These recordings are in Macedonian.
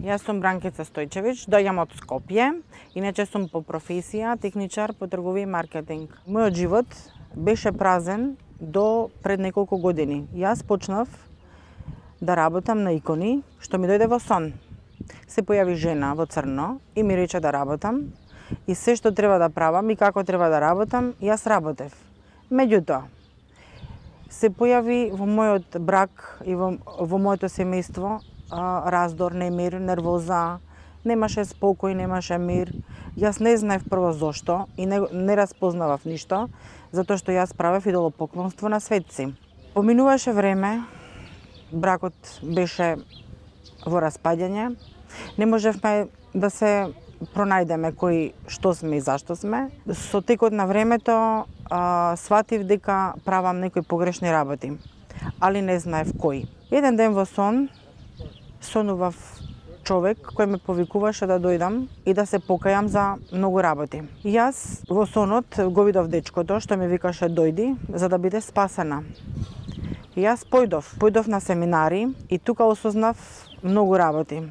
Јас сум Бранкица Стојчевич, доаѓам од Скопје, иначе сум по професија техничар по трговија и маркетинг. Мојот живот беше празен до пред неколку години. Јас почнав да работам на икони, што ми дојде во сон. Се појави жена во црно и ми рече да работам и се што треба да правам и како треба да работам, јас работев. Меѓутоа, се појави во мојот брак и во моето семејство раздор, немир, нервоза, немаше спокој, немаше мир. Јас не знаев прво зошто и не распознавав ништо, затоа што јас правев идолопоклонство на светци. Поминуваше време, бракот беше во распаѓање, не можевме да се пронајдеме кои што сме и зашто сме. Со текот на времето сватив дека правам некои погрешни работи, али не знаев кои. Еден ден во сон сонував човек кој ме повикуваше да дојдам и да се покајам за многу работи. Јас во сонот го видов дечкото што ми викаше дојди за да биде спасена. Јас појдов на семинари и тука осознав многу работи.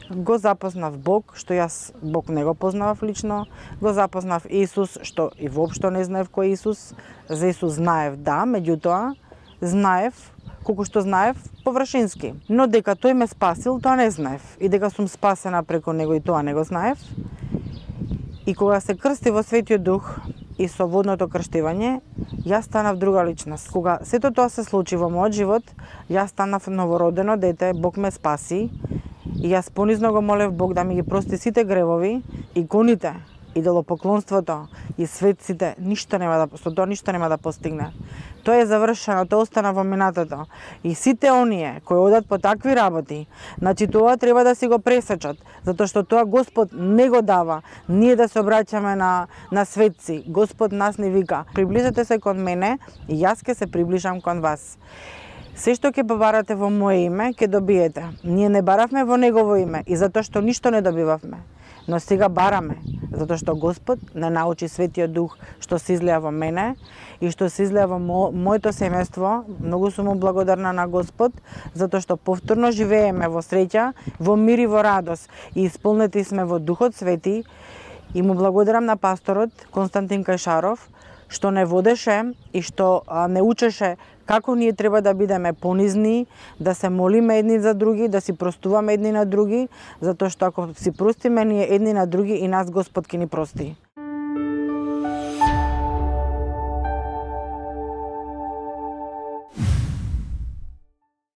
Го запознав Бог, што јас Бог не го познавав лично, го запознав Исус, што и воопшто не знаев кој е Исус. За Исус знаев да, меѓутоа знаев колку што знаев површински. Но дека тој ме спасил, тоа не знаев. И дека сум спасена преку него и тоа не го знаев. И кога се крсти во Светиот Дух и со водното крштивање, јас станав друга личност. Кога сето тоа се случи во мојот живот, јас станав новородено дете, Бог ме спаси. И јас понизно го молев Бог да ми ги прости сите гревови, иконите, идолопоклонството и светците, со тоа ништо нема да постигне. Тоа е завршено, тоа остана во минатото. И сите оние кои одат по такви работи, значи тоа треба да си го пресечат, затоа што тоа Господ не го дава. Ние да се обраќаме на светци. Господ нас ни вика, приближете се кон мене и јас ќе се приближам кон вас. Се што ќе побарате во моје име, ќе добиете. Ние не баравме во Негово име и затоа што ништо не добивавме. Но сега бараме, затоа што Господ не научи Светиот Дух што се излеа во мене и што се излеа во моето семејство. Многу сум му благодарна на Господ, затоа што повторно живееме во среќа, во мир и во радост и исполнети сме во Духот Свети. И му благодарам на пасторот Константин Кајшаров, што не водеше и што не учеше како ние треба да бидеме понизни, да се молиме едни за други, да си простуваме едни на други, затоа што ако си простиме ние едни на други и нас Господ ќе ни прости.